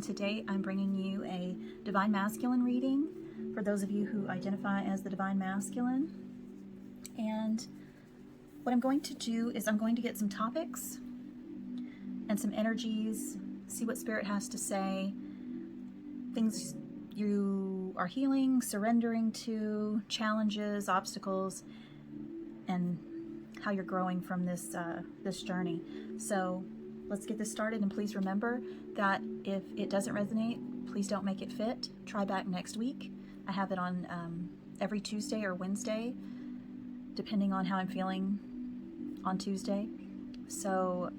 today I'm bringing you a Divine Masculine reading for those of you who identify as the Divine Masculine. And what I'm going to do is I'm going to get some topics and some energies, see what Spirit has to say, things you are healing, surrendering to, challenges, obstacles, and how you're growing from this journey. So let's get this started, and please remember that if it doesn't resonate, please don't make it fit. Try back next week. I have it on every Tuesday or Wednesday, depending on how I'm feeling on Tuesday. So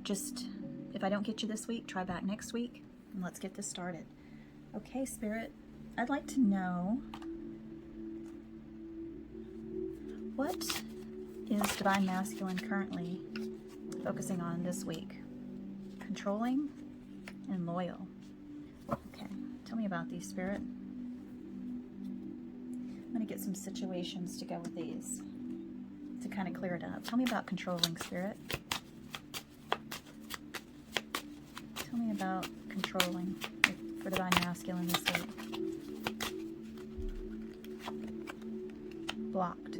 just, if I don't get you this week, try back next week, and let's get this started. Okay, Spirit, I'd like to know, what is Divine Masculine currently focusing on this week? Controlling and loyal. Okay, tell me about these, Spirit. I'm going to get some situations to go with these to kind of clear it up. Tell me about controlling, Spirit. Tell me about controlling for Divine Masculine this week. Blocked.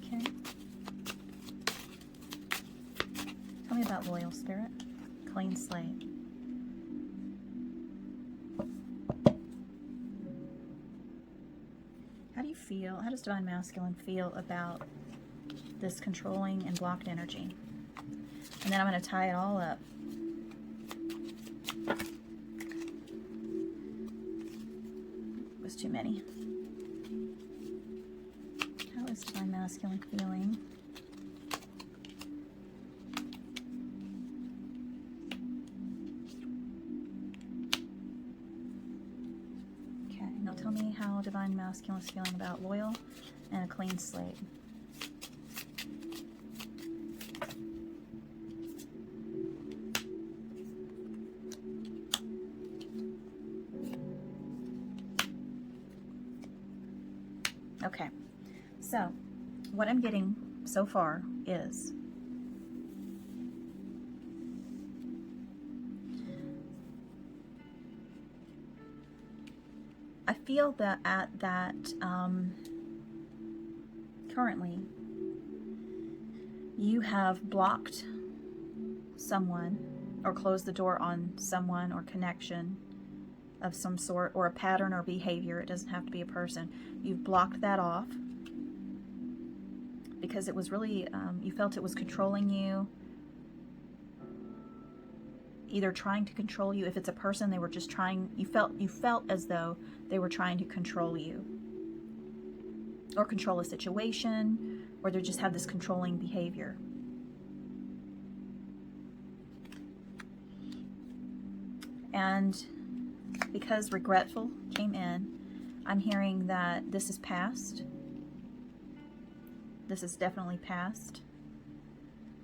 Okay. Tell me about loyal, Spirit. Clean slate. How do you feel? How does Divine Masculine feel about this controlling and blocked energy? And then I'm going to tie it all up. It was too many. How is Divine Masculine feeling? Okay, now tell me how Divine Masculine is feeling about loyal and a clean slate. Okay, so what I'm getting so far is I feel that currently you have blocked someone or closed the door on someone or connection of some sort, or a pattern or behavior. It doesn't have to be a person. You've blocked that off because it was really, you felt it was controlling you, either trying to control you. If it's a person, they were just trying, you felt as though they were trying to control you or control a situation, or they just have this controlling behavior. And because regretful came in, I'm hearing that this is past. This is definitely past,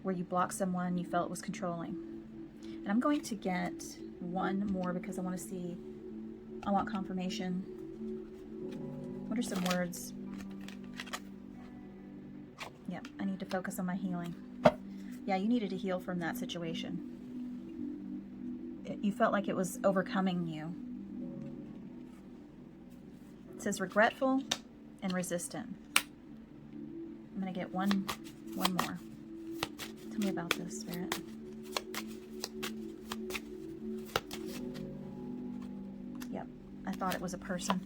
where you blocked someone you felt was controlling. And I'm going to get one more because I want to see, I want confirmation. What are some words? Yeah, I need to focus on my healing. Yeah, you needed to heal from that situation. You felt like it was overcoming you. It says regretful and resistant. I'm going to get one more. Tell me about this, Spirit. Yep, I thought it was a person.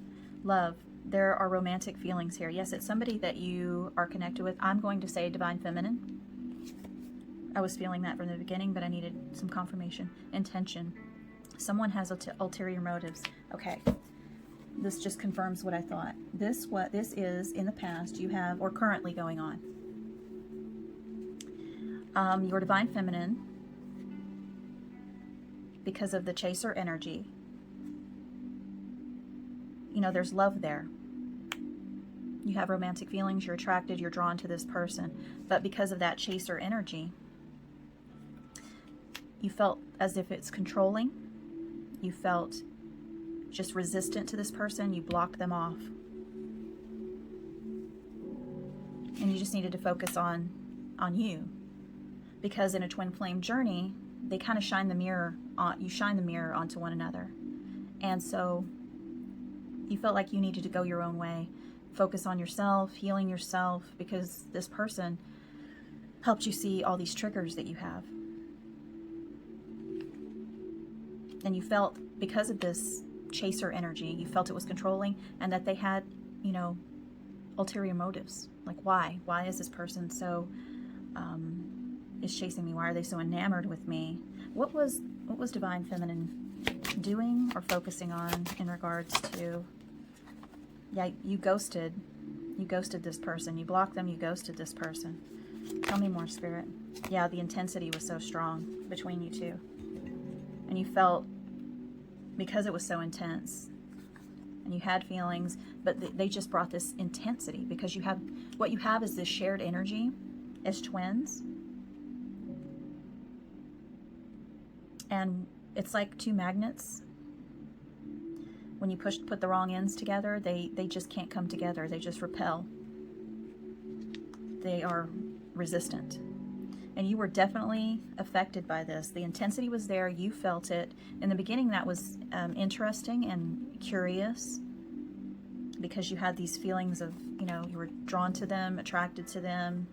Love. There are romantic feelings here. Yes, it's somebody that you are connected with. I'm going to say Divine Feminine. I was feeling that from the beginning, but I needed some confirmation. Intention. Someone has ulterior motives. Okay. This just confirms what I thought. What this is in the past you have, or currently going on. Your Divine Feminine, because of the chaser energy, you know, there's love there. You have romantic feelings, you're attracted, you're drawn to this person. But because of that chaser energy, you felt as if it's controlling. You felt just resistant to this person. You blocked them off. And you just needed to focus on you. Because in a twin flame journey, they kind of shine the mirror you shine the mirror onto one another. And so you felt like you needed to go your own way, focus on yourself, healing yourself, because this person helped you see all these triggers that you have. And you felt, because of this chaser energy, you felt it was controlling, and that they had, you know, ulterior motives. Like, why? Why is this person so is chasing me? Why are they so enamored with me? What was Divine Feminine doing or focusing on in regards to, yeah, you ghosted this person, you blocked them, you ghosted this person. Tell me more, Spirit. Yeah, the intensity was so strong between you two. And you felt, because it was so intense, and you had feelings, but they just brought this intensity, because you have, what you have is this shared energy as twins. And it's like two magnets. When you put the wrong ends together, they just can't come together. They just repel. They are resistant. And you were definitely affected by this. The intensity was there. You felt it. In the beginning, that was interesting and curious, because you had these feelings of, you know, you were drawn to them, attracted to them,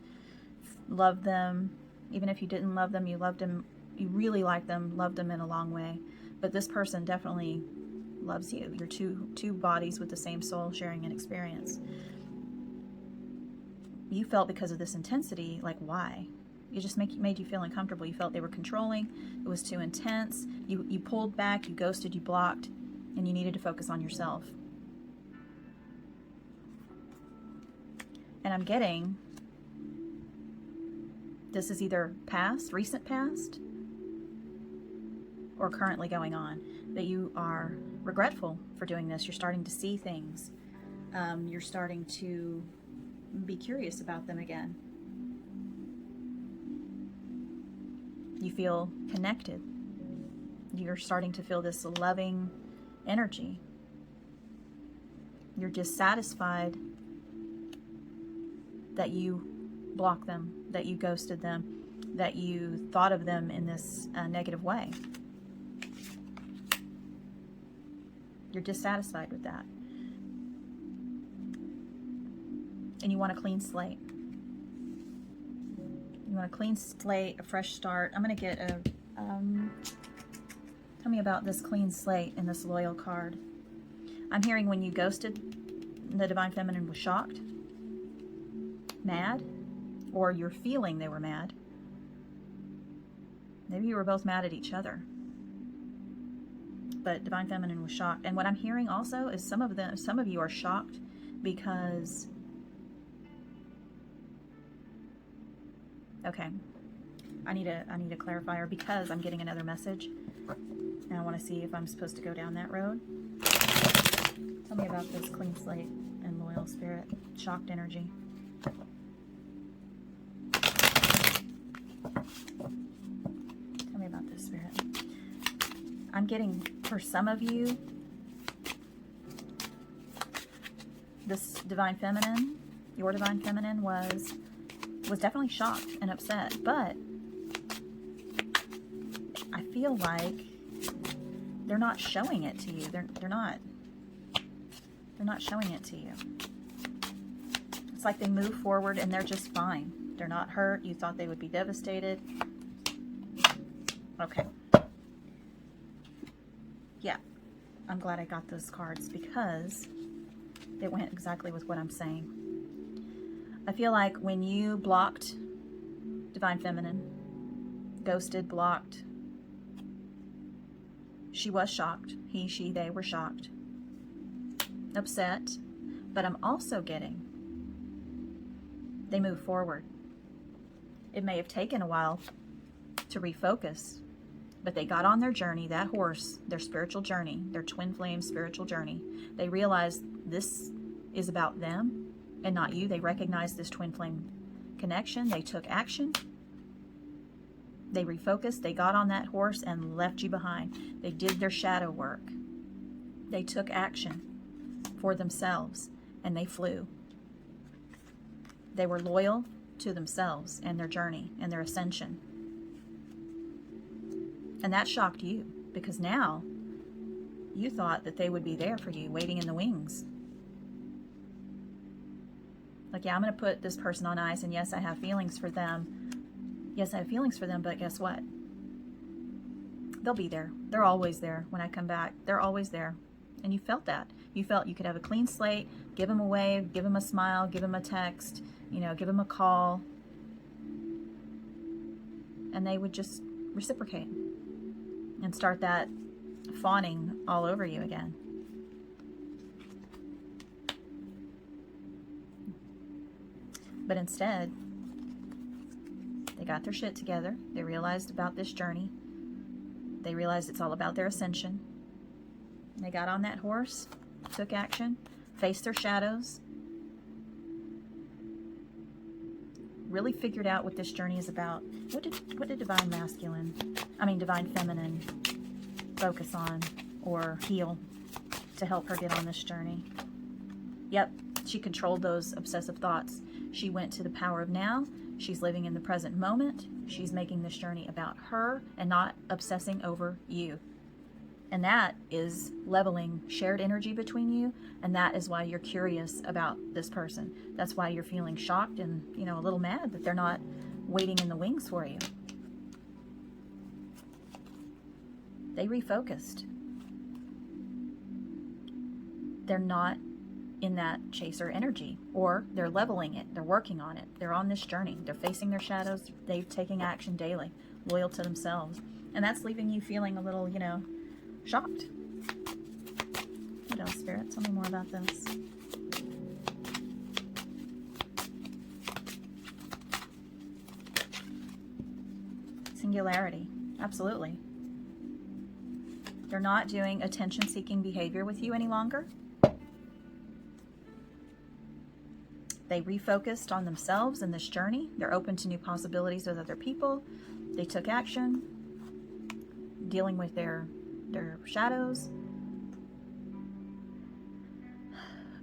loved them. Even if you didn't love them, you loved them. You really liked them, loved them in a long way. But this person definitely loves you. You're two bodies with the same soul sharing an experience. You felt, because of this intensity, like, why? It just made you feel uncomfortable. You felt they were controlling. It was too intense. You pulled back, you ghosted, you blocked, and you needed to focus on yourself. And I'm getting, this is either past, recent past, or currently going on, that you are regretful for doing this. You're starting to see things. You're starting to be curious about them again. You feel connected. You're starting to feel this loving energy. You're dissatisfied that you blocked them, that you ghosted them, that you thought of them in this negative way. You're dissatisfied with that. And you want a clean slate. You want a clean slate, a fresh start. I'm going to get a, tell me about this clean slate in this loyal card. I'm hearing when you ghosted, the Divine Feminine was shocked, mad, or you're feeling they were mad. Maybe you were both mad at each other. But Divine Feminine was shocked. And what I'm hearing also is some of you are shocked because, okay, I need a clarifier, because I'm getting another message and I want to see if I'm supposed to go down that road. Tell me about this clean slate and loyal spirit, shocked energy. Tell me about this, Spirit. I'm getting, for some of you, this Divine Feminine, your Divine Feminine was definitely shocked and upset, but I feel like they're not showing it to you. They're not showing it to you. It's like they move forward and they're just fine. They're not hurt. You thought they would be devastated. Okay. Yeah, I'm glad I got those cards, because it went exactly with what I'm saying. I feel like when you blocked Divine Feminine, ghosted, blocked, she was shocked. He, she, they were shocked, upset, but I'm also getting they move forward. It may have taken a while to refocus, but they got on their journey, that horse, their spiritual journey, their twin flame spiritual journey. They realized this is about them and not you. They recognized this twin flame connection. They took action. They refocused. They got on that horse and left you behind. They did their shadow work. They took action for themselves and they flew. They were loyal to themselves and their journey and their ascension. And that shocked you. because now you thought that they would be there for you, waiting in the wings. Like, yeah, I'm going to put this person on ice, and yes, I have feelings for them. Yes, I have feelings for them, but guess what? They'll be there. They're always there when I come back. They're always there. And you felt that. You felt you could have a clean slate, give them a wave, give them a smile, give them a text, you know, give them a call. And they would just reciprocate and start that fawning all over you again. But instead, they got their shit together. They realized about this journey. They realized it's all about their ascension. They got on that horse, took action, faced their shadows, really figured out what this journey is about. What did divine feminine focus on or heal to help her get on this journey? Yep, she controlled those obsessive thoughts. She went to the power of now. She's living in the present moment. She's making this journey about her and not obsessing over you. And that is leveling shared energy between you. And that is why you're curious about this person. That's why you're feeling shocked and, you know, a little mad that they're not waiting in the wings for you. They refocused. They're not in that chaser energy, or they're leveling it. They're working on it. They're on this journey. They're facing their shadows. They're taking action daily, loyal to themselves. And that's leaving you feeling a little, you know, shocked. What else, Spirit? Tell me more about this. Singularity. Absolutely. They're not doing attention-seeking behavior with you any longer. They refocused on themselves in this journey. They're open to new possibilities with other people. They took action, dealing with their shadows,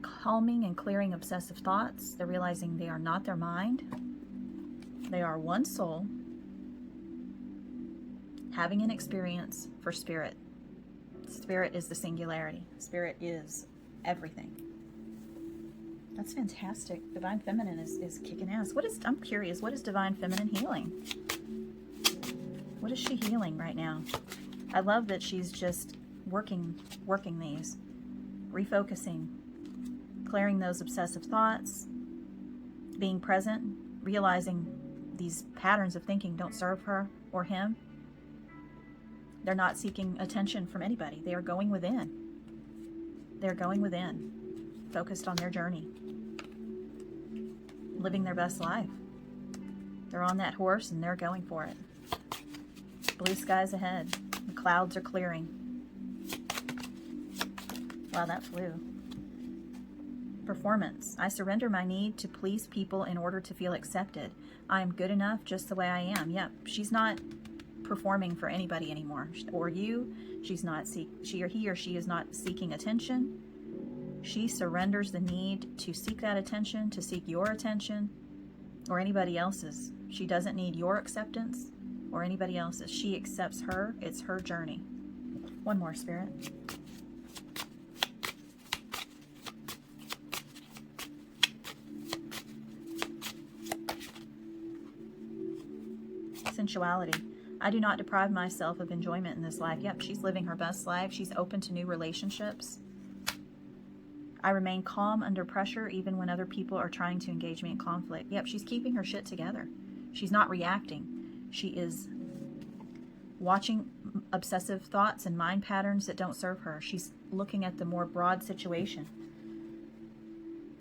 calming and clearing obsessive thoughts. They're realizing they are not their mind. They are one soul, having an experience for spirit. Spirit is the singularity. Spirit is everything. That's fantastic. Divine Feminine is kicking ass. I'm curious, what is Divine Feminine healing? What is she healing right now? I love that she's just working these, refocusing, clearing those obsessive thoughts, being present, realizing these patterns of thinking don't serve her or him. They're not seeking attention from anybody. They are going within. They're going within, focused on their journey, living their best life. They're on that horse and they're going for it. Blue skies ahead. The clouds are clearing. Wow, that flew. Performance. I surrender my need to please people in order to feel accepted. I am good enough just the way I am. Yep, she's not performing for anybody anymore, or you. She or she is not seeking attention. She surrenders the need to seek that attention, to seek your attention, or anybody else's. She doesn't need your acceptance or anybody else's. She accepts her. It's her journey. One more, Spirit. Sensuality. I do not deprive myself of enjoyment in this life. Yep, she's living her best life. She's open to new relationships. I remain calm under pressure even when other people are trying to engage me in conflict. Yep, she's keeping her shit together. She's not reacting. She is watching obsessive thoughts and mind patterns that don't serve her. She's looking at the more broad situation.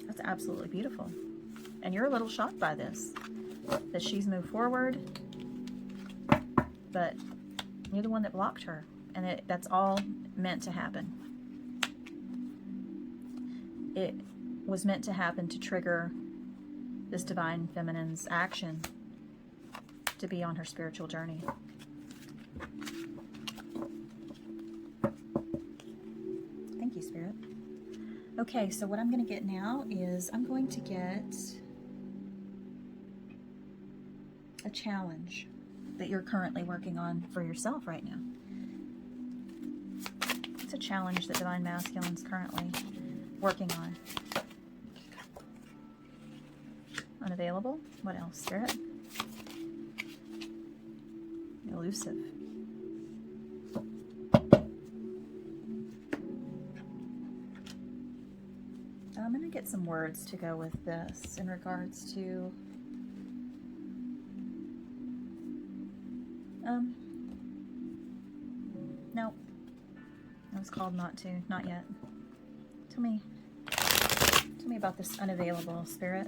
That's absolutely beautiful. And you're a little shocked by this, that she's moved forward, but you're the one that blocked her, and that's all meant to happen. It was meant to happen to trigger this Divine Feminine's action to be on her spiritual journey. Thank you, Spirit. Okay, so what I'm going to get now is I'm going to get a challenge that you're currently working on for yourself right now. What's a challenge that Divine Masculine's currently working on? Unavailable? What else, Spirit? Elusive. I'm going to get some words to go with this in regards to no, I was called not to, not yet. Tell me about this unavailable, Spirit.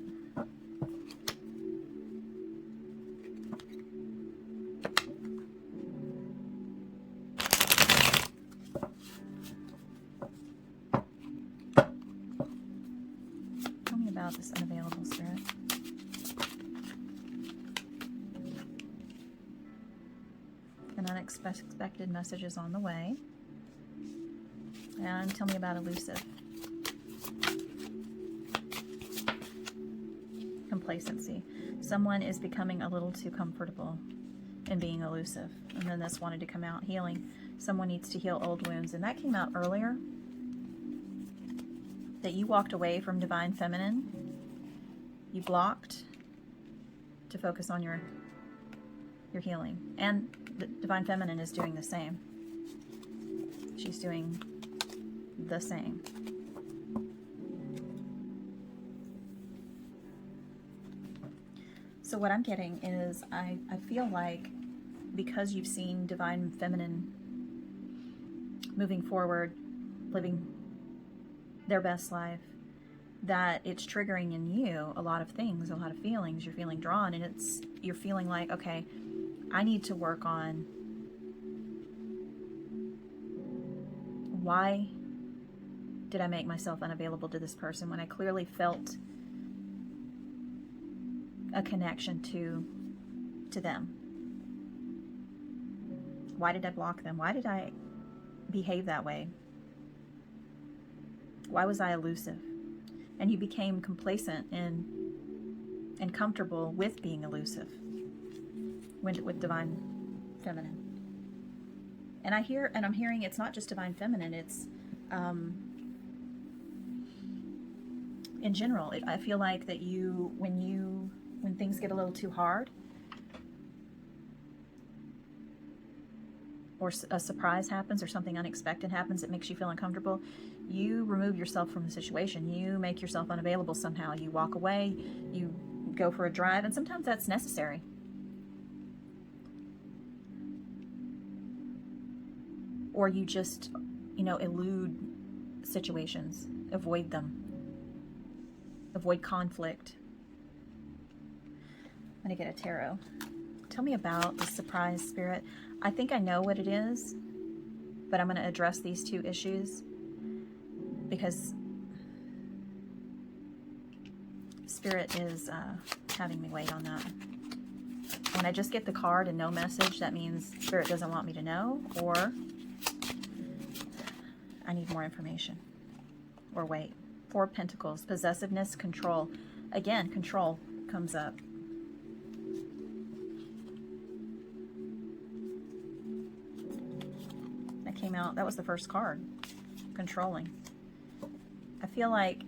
Tell me about this unavailable, Spirit. And unexpected messages on the way. And tell me about elusive. Complacency. Someone is becoming a little too comfortable in being elusive. And then this wanted to come out. Healing. Someone needs to heal old wounds. And that came out earlier. That you walked away from Divine Feminine. You blocked to focus on your healing. And the Divine Feminine is doing the same. She's doing the same. So what I'm getting is I feel like because you've seen Divine Feminine moving forward, living their best life, that it's triggering in you a lot of things, a lot of feelings. You're feeling drawn, and you're feeling like, okay, I need to work on why did I make myself unavailable to this person when I clearly felt a connection to them? Why did I block them? Why did I behave that way? Why was I elusive? And you became complacent and comfortable with being elusive with Divine Feminine. And I'm hearing it's not just Divine Feminine, it's in general. I feel like that when things get a little too hard, or a surprise happens or something unexpected happens that makes you feel uncomfortable, you remove yourself from the situation. You make yourself unavailable somehow. You walk away, you go for a drive, and sometimes that's necessary. Or you just, elude situations, avoid them, avoid conflict. I'm going to get a tarot. Tell me about the surprise, Spirit. I think I know what it is, but I'm going to address these two issues because Spirit is having me wait on that. When I just get the card and no message, that means Spirit doesn't want me to know, or I need more information, or wait. Four of Pentacles, possessiveness, control. Again, control comes up. That came out, that was the first card, controlling. I feel like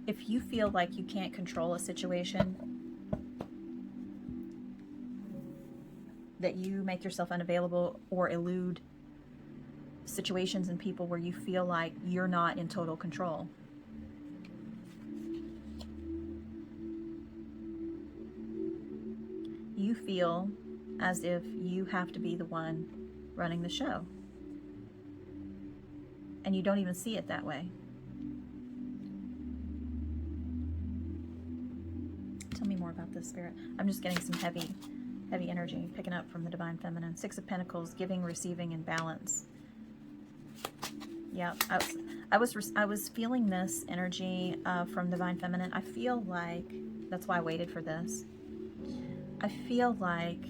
if you feel like you can't control a situation, that you make yourself unavailable or elude situations and people where you feel like you're not in total control. You feel as if you have to be the one running the show. And you don't even see it that way. Tell me more about this, Spirit. I'm just getting some heavy energy picking up from the Divine Feminine. Six of Pentacles, giving, receiving, and balance. Yeah, I was feeling this energy from Divine Feminine. I feel like, that's why I waited for this. I feel like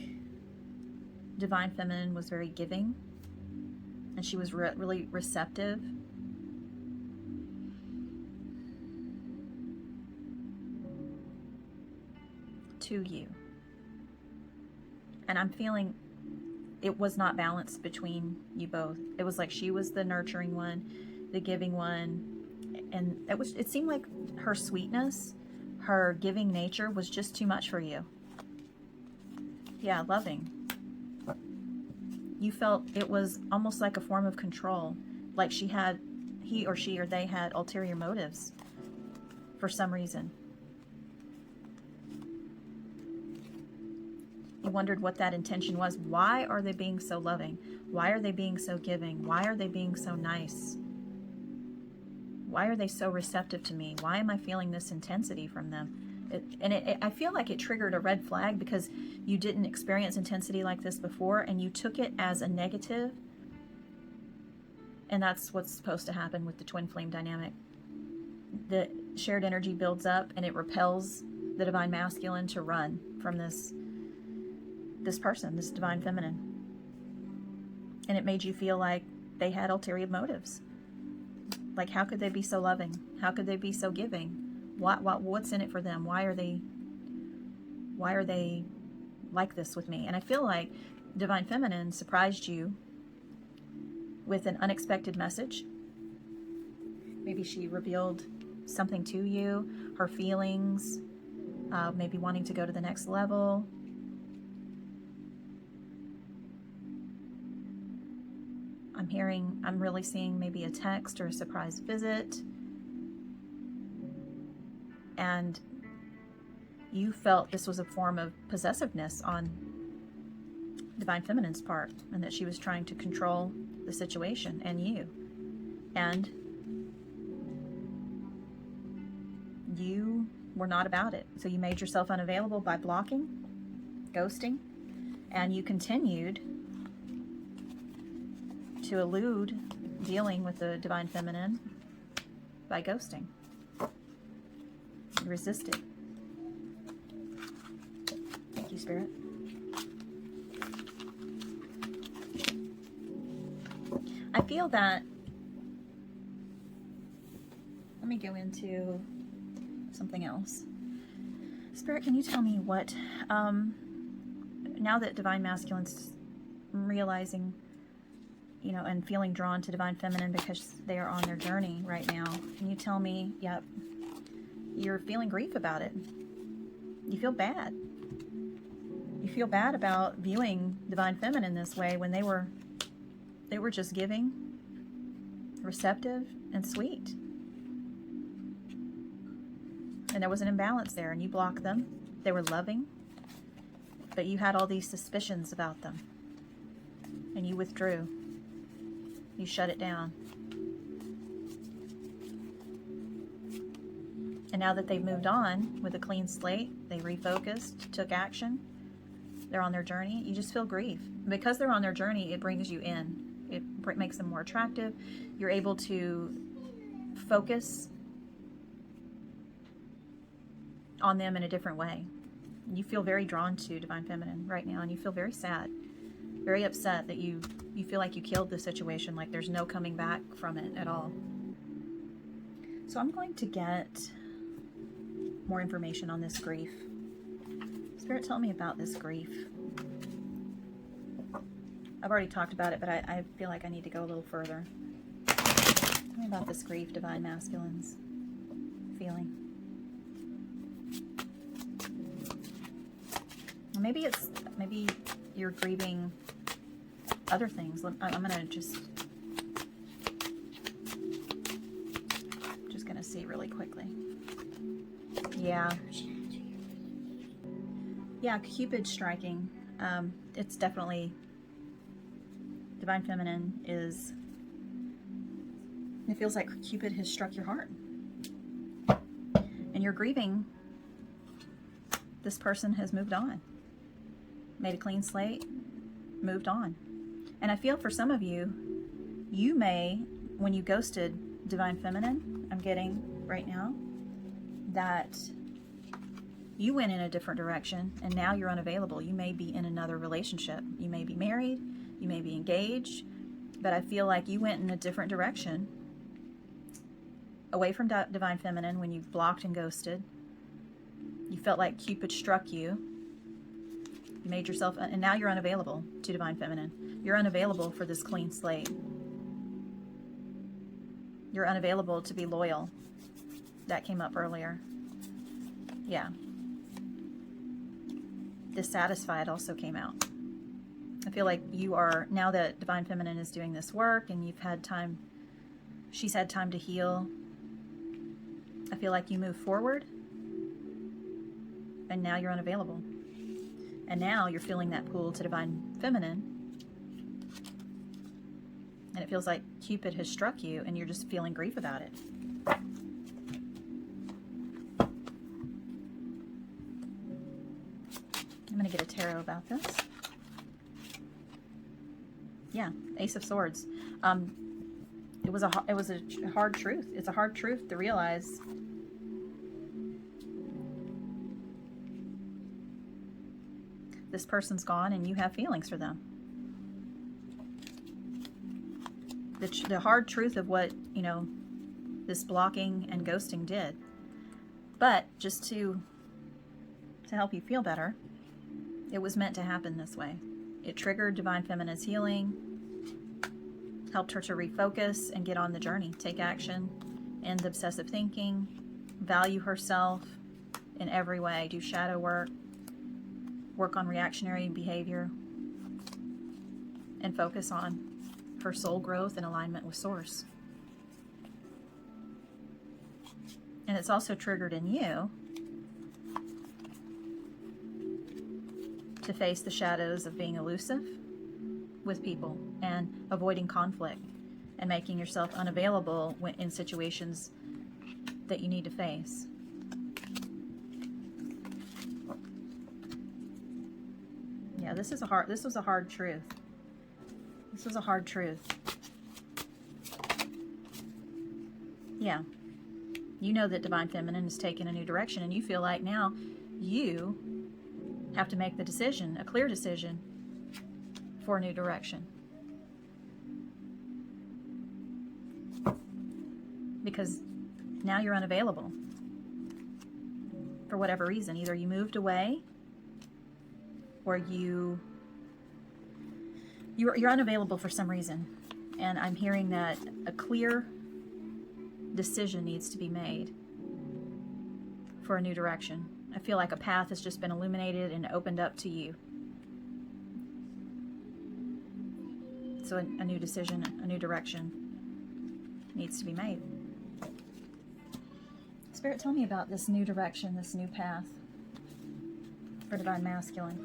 Divine Feminine was very giving, and she was really receptive. To you. And I'm feeling it was not balanced between you both. It was like she was the nurturing one, the giving one, and it seemed like her sweetness, her giving nature was just too much for you. Yeah, loving. You felt it was almost like a form of control, like he or she or they had ulterior motives for some reason. You wondered what that intention was. Why are they being so loving? Why are they being so giving? Why are they being so nice? Why are they so receptive to me? Why am I feeling this intensity from them? I feel like it triggered a red flag because you didn't experience intensity like this before, and you took it as a negative. And that's what's supposed to happen with the twin flame dynamic. The shared energy builds up and it repels the divine masculine to run from this person, this divine feminine. And it made you feel like they had ulterior motives. Like, how could they be so loving? How could they be so giving? What's in it for them? Why are they like this with me? And I feel like divine feminine surprised you with an unexpected message. Maybe she revealed something to you, her feelings, maybe wanting to go to the next level. I'm really seeing maybe a text or a surprise visit. And you felt this was a form of possessiveness on divine feminine's part, and that she was trying to control the situation and you. And you were not about it. So you made yourself unavailable by blocking, ghosting, and you continued to elude dealing with the divine feminine by ghosting. You resisted. Thank you, Spirit. I feel that, let me go into something else. Spirit, can you tell me what, now that divine masculine's realizing, and feeling drawn to divine feminine because they are on their journey right now, can you tell me, yep, you're feeling grief about it. You feel bad. You feel bad about viewing divine feminine this way when they were just giving, receptive, and sweet. And there was an imbalance there, and you blocked them. They were loving, but you had all these suspicions about them, and you withdrew. You shut it down. And now that they've moved on with a clean slate, they refocused, took action, they're on their journey, you just feel grief. Because they're on their journey, it brings you in. It makes them more attractive. You're able to focus on them in a different way. You feel very drawn to divine feminine right now, and you feel very sad, very upset that you feel like you killed the situation, like there's no coming back from it at all. So I'm going to get more information on this grief. Spirit, tell me about this grief. I've already talked about it, but I feel like I need to go a little further. Tell me about this grief divine masculine's feeling. Maybe you're grieving other things. I'm gonna just gonna see really quickly. Yeah, Cupid striking. It's definitely divine feminine is. It feels like Cupid has struck your heart, and you're grieving. This person has moved on, made a clean slate, moved on. And I feel for some of you, you may, when you ghosted divine feminine, I'm getting right now, that you went in a different direction and now you're unavailable. You may be in another relationship. You may be married, you may be engaged, but I feel like you went in a different direction away from divine feminine when you blocked and ghosted. You felt like Cupid struck you, You made yourself, and now you're unavailable to Divine Feminine. You're unavailable for this clean slate. You're unavailable to be loyal. That came up earlier. Yeah. Dissatisfied also came out. I feel like you are, now that Divine Feminine is doing this work and you've had time, she's had time to heal, I feel like you move forward and now you're unavailable. And now you're feeling that pull to Divine Feminine. And it feels like Cupid has struck you and you're just feeling grief about it. I'm going to get a tarot about this. Yeah, Ace of Swords. It was a hard truth. It's a hard truth to realize. This person's gone and you have feelings for them. The hard truth of what, you know, this blocking and ghosting did. But just to help you feel better, it was meant to happen this way. It triggered Divine Feminine's healing, helped her to refocus and get on the journey, take action, end obsessive thinking, value herself in every way, do shadow work, work on reactionary behavior, and focus on her soul growth and alignment with Source. And it's also triggered in you to face the shadows of being elusive with people and avoiding conflict and making yourself unavailable when in situations that you need to face. Yeah, this was a hard truth. This was a hard truth. Yeah. You know that Divine Feminine is taking a new direction and you feel like now you have to make the decision, a clear decision for a new direction. Because now you're unavailable for whatever reason. Either you moved away or you're unavailable for some reason. And I'm hearing that a clear decision needs to be made for a new direction. I feel like a path has just been illuminated and opened up to you. So a new decision, a new direction needs to be made. Spirit, tell me about this new direction, this new path for Divine Masculine.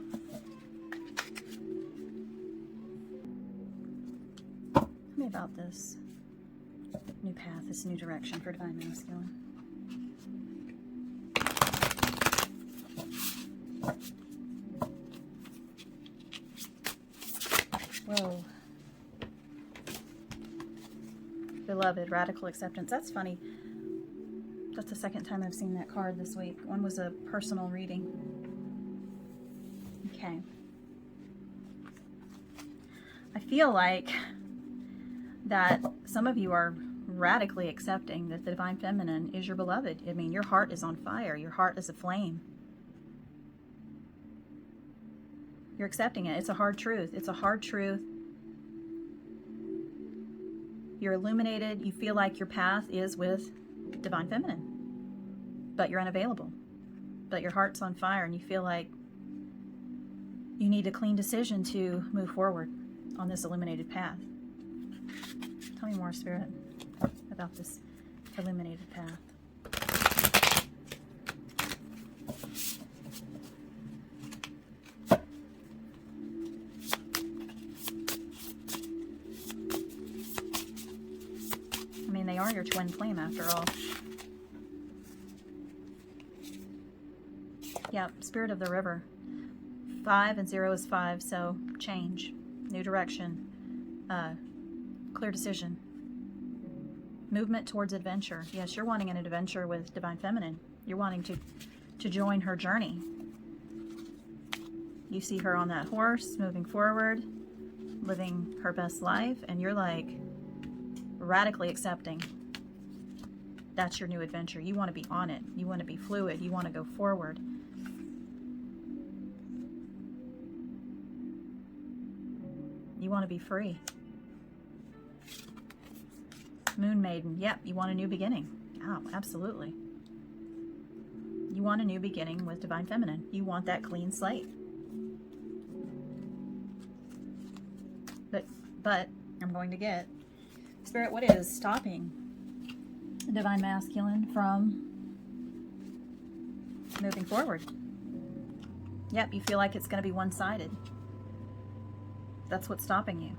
Tell me about this new path, this new direction for Divine Masculine. Whoa. Beloved, radical acceptance. That's funny. That's the second time I've seen that card this week. One was a personal reading. Okay. I feel like that some of you are radically accepting that the Divine Feminine is your beloved. I mean, your heart is on fire. Your heart is aflame. You're accepting it. It's a hard truth. It's a hard truth. You're illuminated. You feel like your path is with Divine Feminine. But you're unavailable. But your heart's on fire and you feel like you need a clean decision to move forward on this illuminated path. Tell me more, Spirit, about this illuminated path. I mean, they are your twin flame after all. Yeah, Spirit of the River. 5 and 0 is 5, so change, new direction, clear decision, movement towards adventure. Yes, you're wanting an adventure with Divine Feminine. You're wanting to join her journey. You see her on that horse, moving forward, living her best life, and you're like radically accepting that's your new adventure. You want to be on it. You want to be fluid. You want to go forward. You want to be free. Moon Maiden. Yep, you want a new beginning. Oh, absolutely. You want a new beginning with Divine Feminine. You want that clean slate. But I'm going to get Spirit, what is stopping Divine Masculine from moving forward? Yep, you feel like it's going to be one-sided. That's what's stopping you.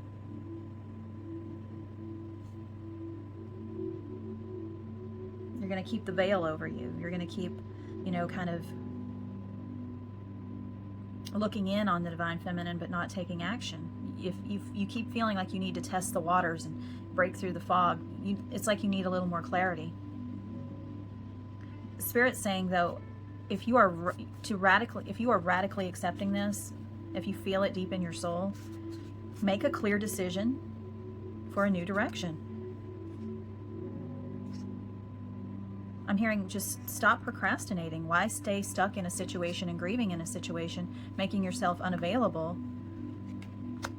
You're going to keep the veil over you. You're going to keep, you know, kind of looking in on the Divine Feminine, but not taking action. If you keep feeling like you need to test the waters and break through the fog, it's like you need a little more clarity. Spirit's saying, though, if you are radically accepting this, if you feel it deep in your soul, make a clear decision for a new direction. I'm hearing just stop procrastinating. Why stay stuck in a situation and grieving in a situation, making yourself unavailable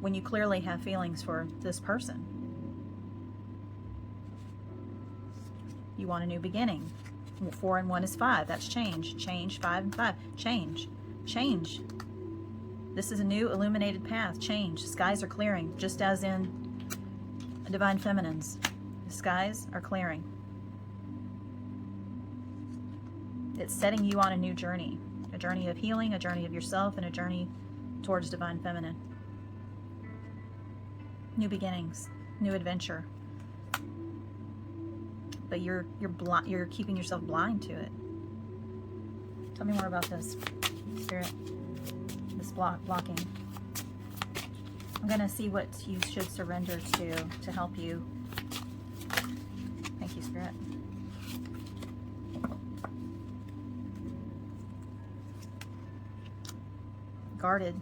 when you clearly have feelings for this person? You want a new beginning. 4 and 1 is 5. That's change. Change. 5 and 5. Change. Change. This is a new illuminated path. Change. Skies are clearing, just as in Divine Feminines. The skies are clearing. It's setting you on a new journey. A journey of healing, a journey of yourself, and a journey towards Divine Feminine. New beginnings, new adventure. But you're keeping yourself blind to it. Tell me more about this, Spirit. This blocking. I'm gonna see what you should surrender to help you. Thank you, Spirit. Guarded.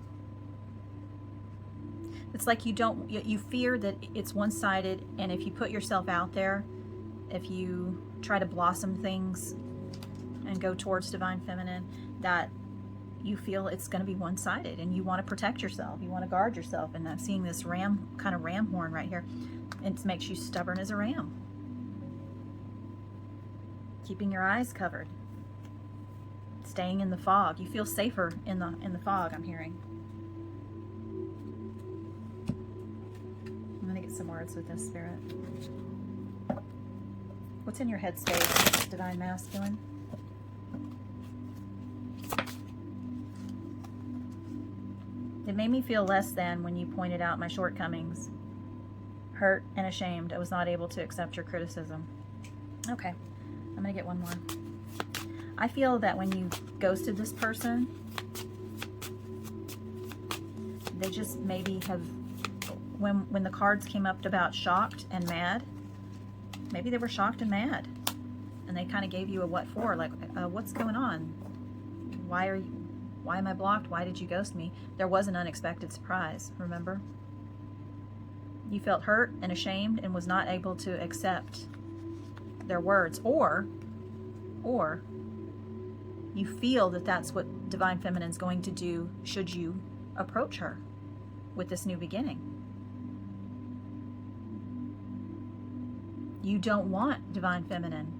It's like you fear that it's one-sided, and if you put yourself out there, if you try to blossom things and go towards Divine Feminine, that you feel it's going to be one-sided, and you want to protect yourself. You want to guard yourself. And I'm seeing this ram horn right here. It makes you stubborn as a ram. Keeping your eyes covered. Staying in the fog. You feel safer in the fog, I'm hearing. I'm going to get some words with this, Spirit. What's in your headspace, Divine Masculine? It made me feel less than when you pointed out my shortcomings. Hurt and ashamed. I was not able to accept your criticism. Okay, I'm going to get one more. I feel that when you ghosted this person, they just maybe have, when the cards came up about shocked and mad, maybe they were shocked and mad, and they kind of gave you a what for, like, what's going on? Why am I blocked? Why did you ghost me? There was an unexpected surprise, remember? You felt hurt and ashamed and was not able to accept their words, or you feel that that's what Divine Feminine is going to do should you approach her with this new beginning. You don't want Divine Feminine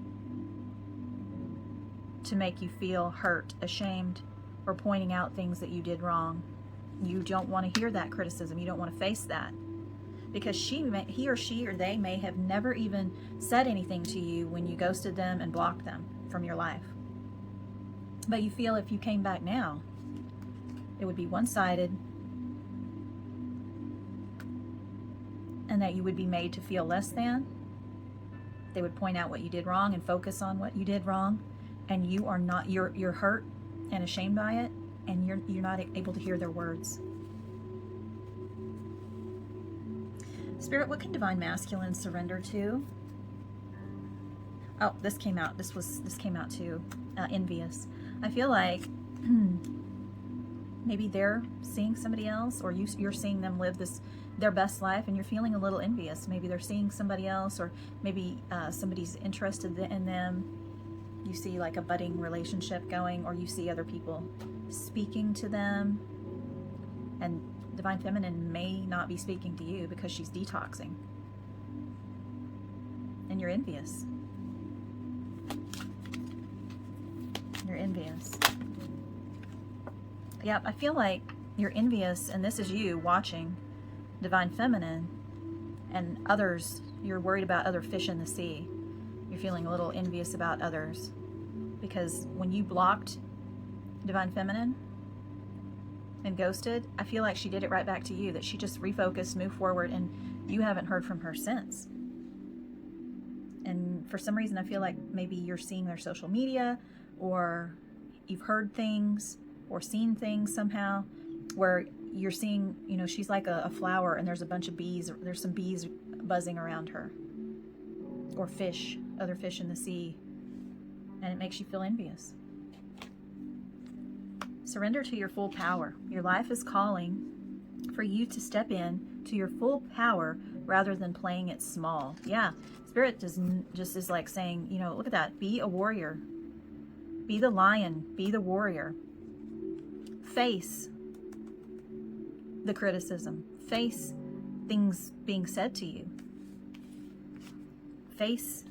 to make you feel hurt, ashamed, or pointing out things that you did wrong. You don't want to hear that criticism. You don't want to face that. Because he or she or they may have never even said anything to you when you ghosted them and blocked them from your life. But you feel if you came back now, it would be one-sided, and that you would be made to feel less than. They would point out what you did wrong and focus on what you did wrong, and you are not, you're hurt and ashamed by it, and you're not able to hear their words. Spirit, what can Divine Masculine surrender to? Oh, this came out. This came out too. Envious. I feel like maybe they're seeing somebody else, or you're seeing them live their best life, and you're feeling a little envious. Maybe they're seeing somebody else, or maybe somebody's interested in them. You see like a budding relationship going, or you see other people speaking to them, and Divine Feminine may not be speaking to you because she's detoxing. And you're envious. You're envious. Yeah, I feel like you're envious, and this is you watching Divine Feminine, and others, you're worried about other fish in the sea. You're feeling a little envious about others. Because when you blocked Divine Feminine and ghosted, I feel like she did it right back to you, that she just refocused, moved forward, and you haven't heard from her since. And for some reason, I feel like maybe you're seeing their social media, or you've heard things or seen things somehow where you're seeing, you know, she's like a flower and there's a bunch of bees, or there's some bees buzzing around her, or fish, other fish in the sea, and it makes you feel envious. Surrender to your full power. Your life is calling for you to step in to your full power rather than playing it small. Yeah, Spirit just is like saying, you know, look at that. Be a warrior. Be the lion. Be the warrior. Face the criticism. Face things being said to you. Face,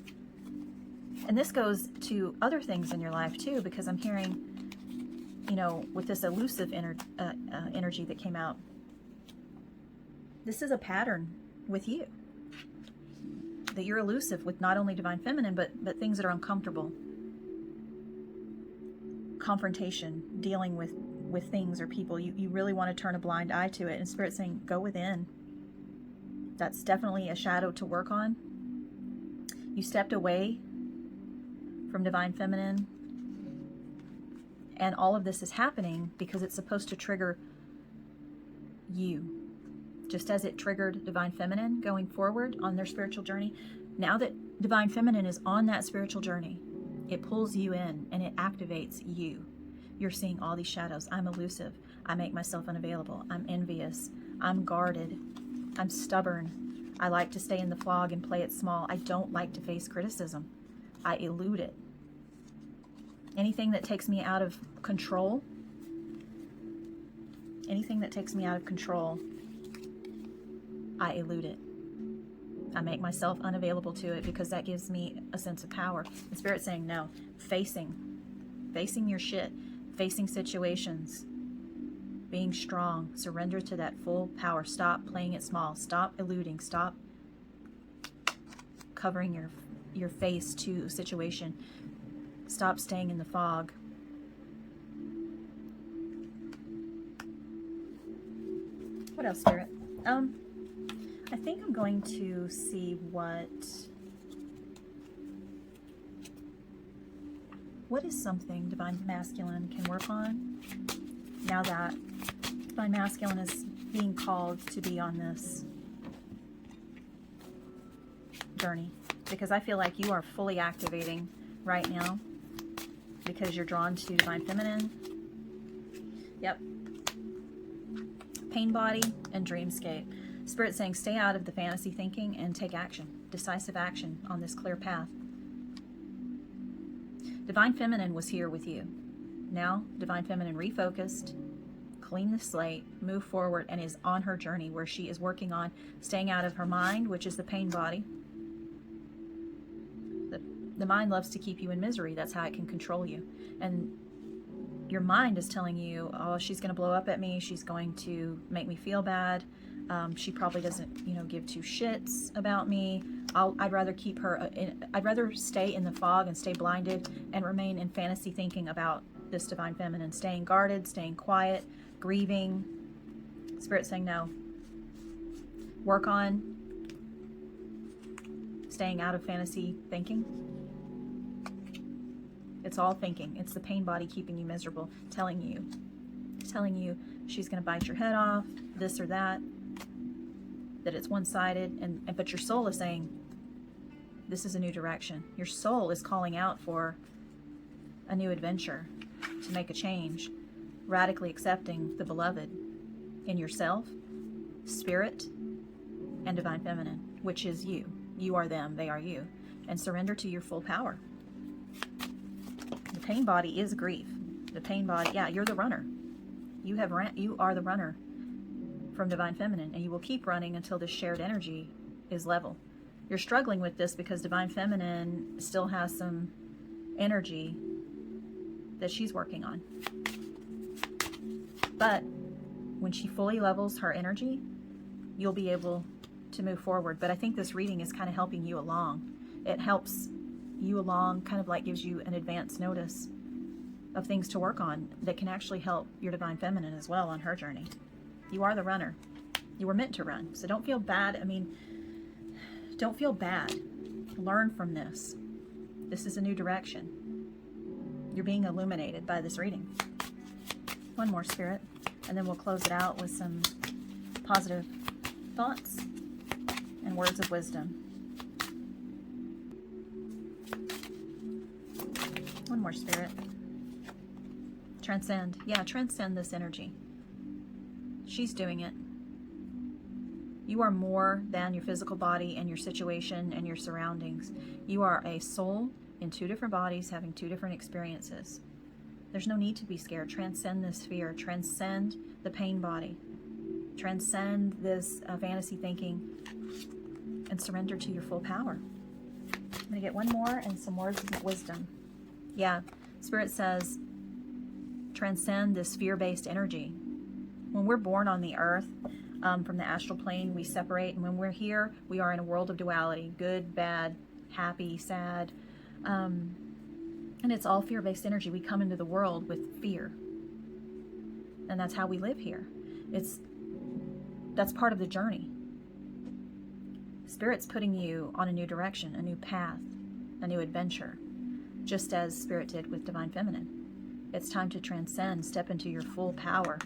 and this goes to other things in your life too, because I'm hearing, you know, with this elusive energy that came out, this is a pattern with you, that you're elusive with not only Divine Feminine, but things that are uncomfortable. Confrontation, dealing with things or people. You really want to turn a blind eye to it. And Spirit's saying, go within. That's definitely a shadow to work on. You stepped away from Divine Feminine. And all of this is happening because it's supposed to trigger you. Just as it triggered Divine Feminine going forward on their spiritual journey. Now that Divine Feminine is on that spiritual journey, it pulls you in and it activates you. You're seeing all these shadows. I'm elusive. I make myself unavailable. I'm envious. I'm guarded. I'm stubborn. I like to stay in the fog and play it small. I don't like to face criticism. I elude it. Anything that takes me out of control, I elude it. I make myself unavailable to it because that gives me a sense of power. The Spirit's saying no. Facing your shit, facing situations, being strong, surrender to that full power. Stop playing it small. Stop eluding. Stop covering your face to a situation. Stop staying in the fog. What else, Spirit? I think I'm going to see what is something Divine Masculine can work on now that Divine Masculine is being called to be on this journey. Because I feel like you are fully activating right now because you're drawn to Divine Feminine. Yep. Pain body and dreamscape. Spirit saying stay out of the fantasy thinking and take action, decisive action on this clear path. Divine Feminine was here with you. Now Divine Feminine refocused, clean the slate, move forward, and is on her journey where she is working on staying out of her mind, which is the pain body. The mind loves to keep you in misery. That's how it can control you. And your mind is telling you, oh, she's going to blow up at me. She's going to make me feel bad. She probably doesn't, give two shits about me. I'd rather keep her, I'd rather stay in the fog and stay blinded and remain in fantasy thinking about this Divine Feminine, staying guarded, staying quiet, grieving. Spirit saying no. Work on staying out of fantasy thinking. It's all thinking. It's the pain body keeping you miserable, telling you she's going to bite your head off, this or that it's one-sided, but your soul is saying, this is a new direction. Your soul is calling out for a new adventure, to make a change, radically accepting the beloved in yourself, spirit, and Divine Feminine, which is you. You are them, they are you. And surrender to your full power. The pain body is grief. The pain body, yeah, you're the runner. You are the runner. from Divine Feminine, and you will keep running until this shared energy is level. You're struggling with this because Divine Feminine still has some energy that she's working on. But when she fully levels her energy, you'll be able to move forward. But I think this reading is kind of helping you along. It helps you along, kind of like gives you an advance notice of things to work on that can actually help your Divine Feminine as well on her journey. You are the runner. You were meant to run. So don't feel bad. I mean, don't feel bad. Learn from this. This is a new direction. You're being illuminated by this reading. One more, Spirit, and then we'll close it out with some positive thoughts and words of wisdom. One more, Spirit. Transcend. Yeah, transcend this energy. She's doing it. You are more than your physical body and your situation and your surroundings. You are a soul in two different bodies having two different experiences. There's no need to be scared. Transcend this fear. Transcend the pain body. Transcend this fantasy thinking and surrender to your full power. I'm going to get one more and some words of wisdom. Yeah, Spirit says, transcend this fear-based energy. When we're born on the earth, from the astral plane, we separate, and when we're here, we are in a world of duality, good, bad, happy, sad, and it's all fear-based energy. We come into the world with fear, and that's how we live here. That's part of the journey. Spirit's putting you on a new direction, a new path, a new adventure, just as Spirit did with Divine Feminine. It's time to transcend, step into your full power.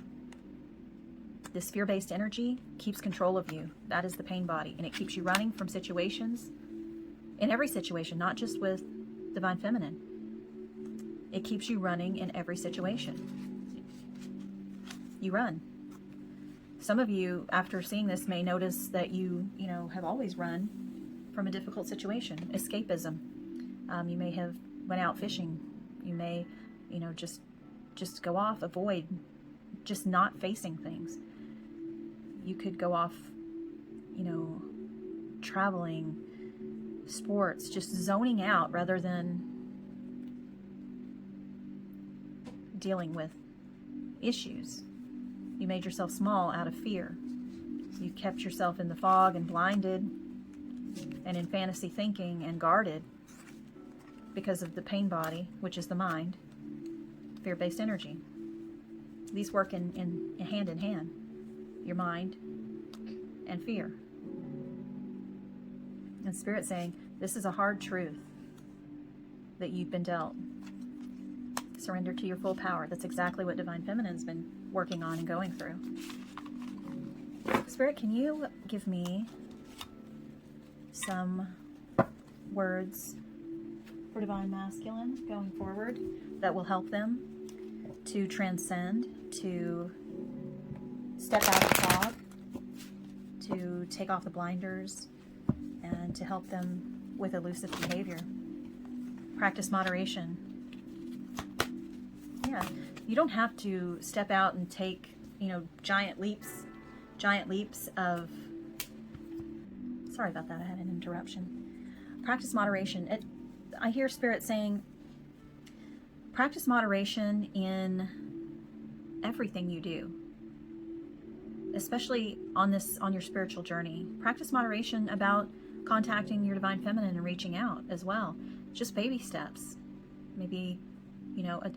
This fear-based energy keeps control of you. That is the pain body. And it keeps you running from situations, in every situation, not just with Divine Feminine. It keeps you running in every situation. You run. Some of you, after seeing this, may notice that you have always run from a difficult situation. Escapism. You may have went out fishing. You may, just go off, avoid, just not facing things. You could go off, traveling, sports, just zoning out rather than dealing with issues. You made yourself small out of fear. You kept yourself in the fog and blinded and in fantasy thinking and guarded because of the pain body, which is the mind, fear-based energy. These work in hand in hand. Your mind and fear. And Spirit saying, this is a hard truth that you've been dealt. Surrender to your full power. That's exactly what Divine Feminine's been working on and going through. Spirit, can you give me some words for Divine Masculine going forward that will help them to transcend, to step out of the fog, to take off the blinders, and to help them with elusive behavior? Practice moderation. Yeah, you don't have to step out and take, giant leaps of, sorry about that, I had an interruption. Practice moderation. I hear Spirit saying, practice moderation in everything you do, especially on your spiritual journey. Practice moderation about contacting your Divine Feminine and reaching out as well. Just baby steps. Maybe,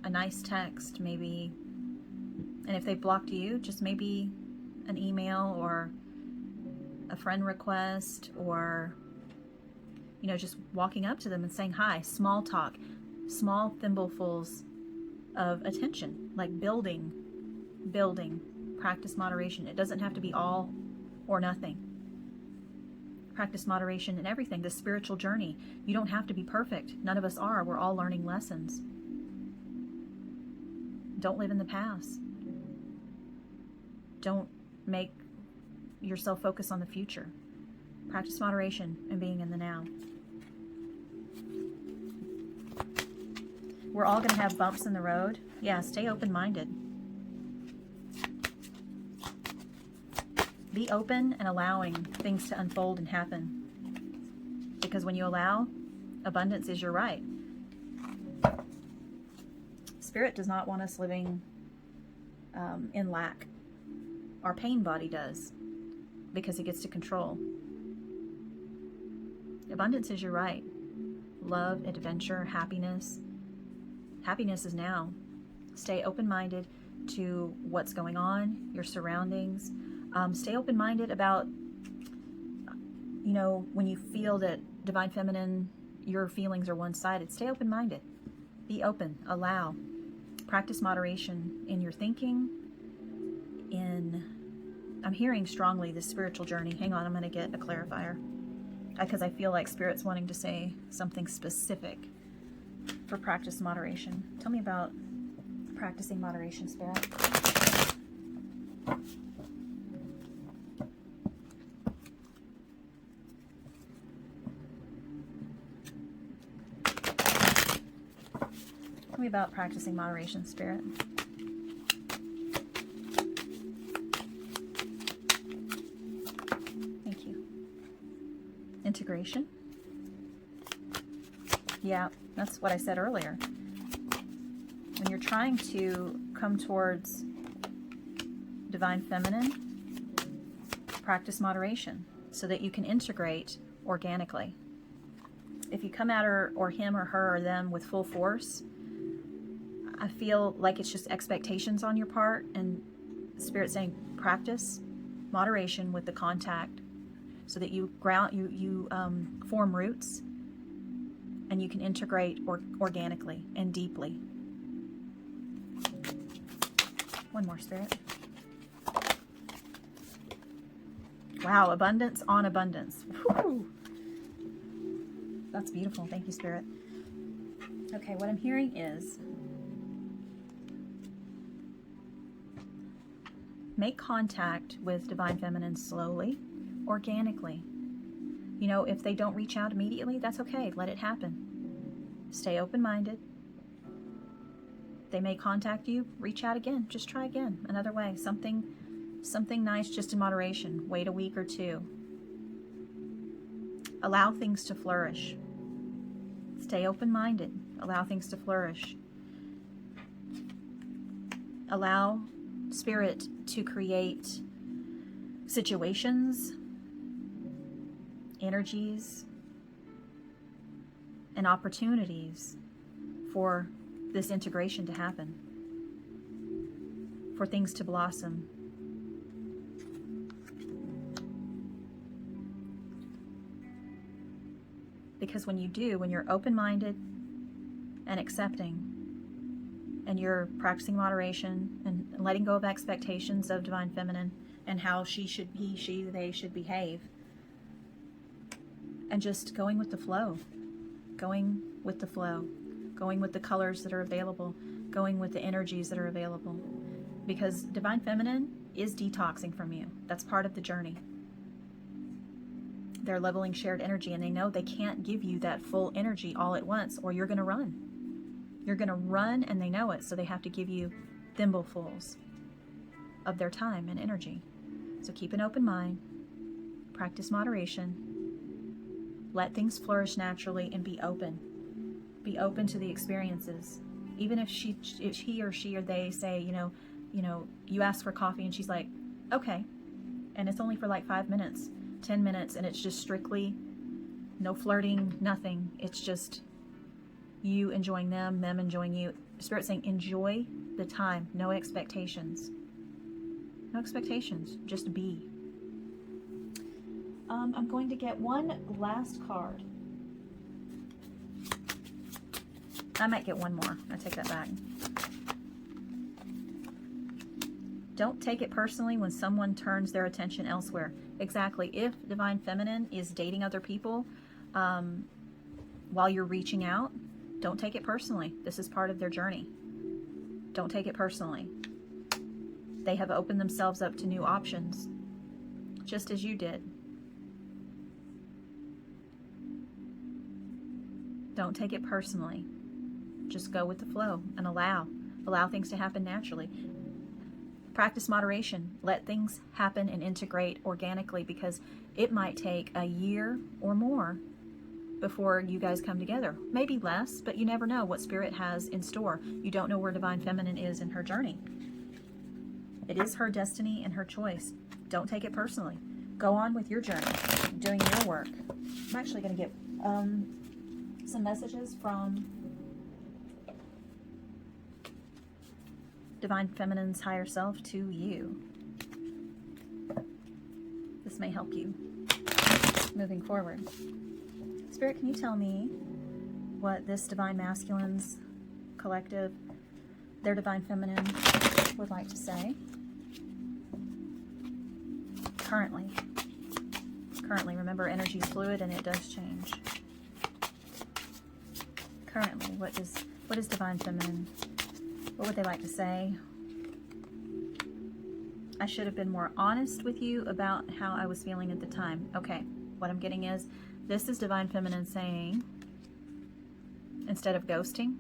a nice text, maybe, and if they blocked you, just maybe an email or a friend request, or, just walking up to them and saying hi, small talk, small thimblefuls of attention, like building. Practice moderation. It doesn't have to be all or nothing. Practice moderation in everything. The spiritual journey. You don't have to be perfect. None of us are. We're all learning lessons. Don't live in the past. Don't make yourself focus on the future. Practice moderation and being in the now. We're all going to have bumps in the road. Yeah, stay open-minded. Be open and allowing things to unfold and happen. Because when you allow, abundance is your right. Spirit does not want us living in lack. Our pain body does, because it gets to control. Abundance is your right. Love, adventure, happiness. Happiness is now. Stay open-minded to what's going on, your surroundings. Stay open-minded about, when you feel that Divine Feminine, your feelings are one-sided. Stay open-minded. Be open. Allow. Practice moderation in your thinking. I'm hearing strongly this spiritual journey. Hang on, I'm going to get a clarifier. Because I feel like Spirit's wanting to say something specific for practice moderation. Tell me about practicing moderation, Spirit. Tell me about practicing moderation, Spirit. Thank you. Integration. Yeah, that's what I said earlier. When you're trying to come towards Divine Feminine, practice moderation so that you can integrate organically. If you come at her or him or her or them with full force, I feel like it's just expectations on your part, and Spirit saying practice moderation with the contact so that you form roots and you can integrate organically and deeply. One more, Spirit. Wow, abundance on abundance. Woo! That's beautiful. Thank you, Spirit. Okay, what I'm hearing is make contact with Divine Feminine slowly, organically. If they don't reach out immediately, that's okay. Let it happen. Stay open-minded. They may contact you. Reach out again. Just try again. Another way. Something nice, just in moderation. Wait a week or two. Allow things to flourish. Stay open-minded. Allow things to flourish. Allow Spirit to create situations, energies, and opportunities for this integration to happen, for things to blossom. Because when you're open-minded and accepting, and you're practicing moderation and letting go of expectations of Divine Feminine and how she, they should behave, and just going with the flow, going with the colors that are available, going with the energies that are available. Because Divine Feminine is detoxing from you. That's part of the journey. They're leveling shared energy, and they know they can't give you that full energy all at once, or you're going to run. You're going to run, and they know it, so they have to give you thimblefuls of their time and energy. So keep an open mind, practice moderation, let things flourish naturally, and be open. Be open to the experiences. Even if he or she or they say, you ask for coffee, and she's like, okay, and it's only for like 5 minutes, 10 minutes, and it's just strictly no flirting, nothing. It's just you enjoying them enjoying you. Spirit saying enjoy the time. No expectations. No expectations. Just be. I'm going to get one last card. I might get one more. I take that back. Don't take it personally when someone turns their attention elsewhere. Exactly. If Divine Feminine is dating other people while you're reaching out, don't take it personally. This is part of their journey. Don't take it personally. They have opened themselves up to new options, just as you did. Don't take it personally. Just go with the flow and allow things to happen naturally. Practice moderation. Let things happen and integrate organically, because it might take a year or more before you guys come together. Maybe less, but you never know what Spirit has in store. You don't know where Divine Feminine is in her journey. It is her destiny and her choice. Don't take it personally. Go on with your journey, doing your work. I'm actually going to get some messages from Divine Feminine's higher self to you. This may help you moving forward. Spirit, can you tell me what this Divine Masculine's collective, their Divine Feminine, would like to say? Currently, remember, energy is fluid and it does change. Currently, what is Divine Feminine? What would they like to say? I should have been more honest with you about how I was feeling at the time. Okay, what I'm getting is, this is Divine Feminine saying, instead of ghosting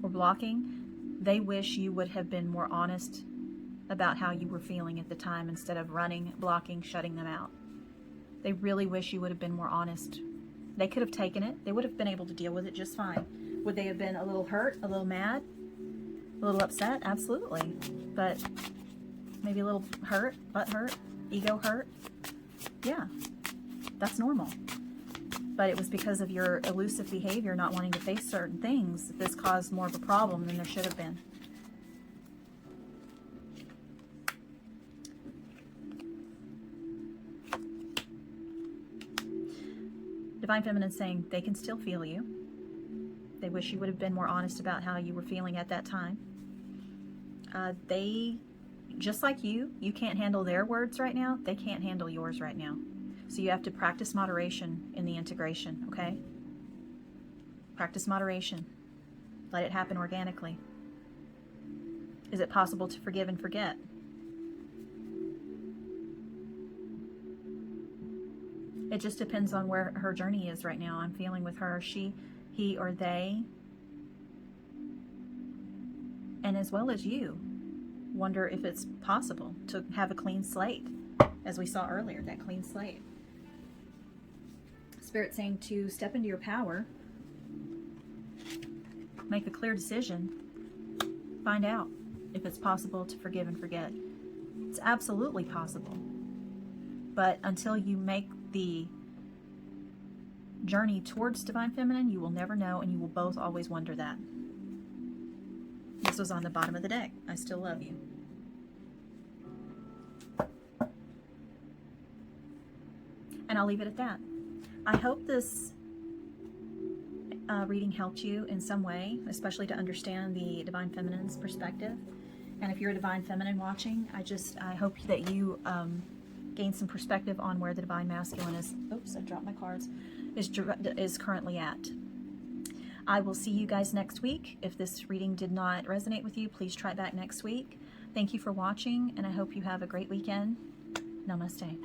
or blocking, they wish you would have been more honest about how you were feeling at the time, instead of running, blocking, shutting them out. They really wish you would have been more honest. They could have taken it. They would have been able to deal with it just fine. Would they have been a little hurt, a little mad, a little upset? Absolutely. But maybe a little hurt, butt hurt, ego hurt. Yeah, that's normal. But it was because of your elusive behavior, not wanting to face certain things, that this caused more of a problem than there should have been. Divine Feminine saying they can still feel you. They wish you would have been more honest about how you were feeling at that time. They, just like you can't handle their words right now. They can't handle yours right now. So you have to practice moderation in the integration, okay? Practice moderation. Let it happen organically. Is it possible to forgive and forget? It just depends on where her journey is right now. I'm feeling with her, she, he, or they, and as well as you, wonder if it's possible to have a clean slate, as we saw earlier, that clean slate. Spirit saying to step into your power, make a clear decision, find out if it's possible to forgive and forget. It's absolutely possible. But until you make the journey towards Divine Feminine, you will never know, and you will both always wonder that. This was on the bottom of the deck. I still love you. And I'll leave it at that. I hope this reading helped you in some way, especially to understand the Divine Feminine's perspective. And if you're a Divine Feminine watching, I hope that you gain some perspective on where the Divine Masculine is. Oops, I dropped my cards. Is currently at. I will see you guys next week. If this reading did not resonate with you, please try back next week. Thank you for watching, and I hope you have a great weekend. Namaste.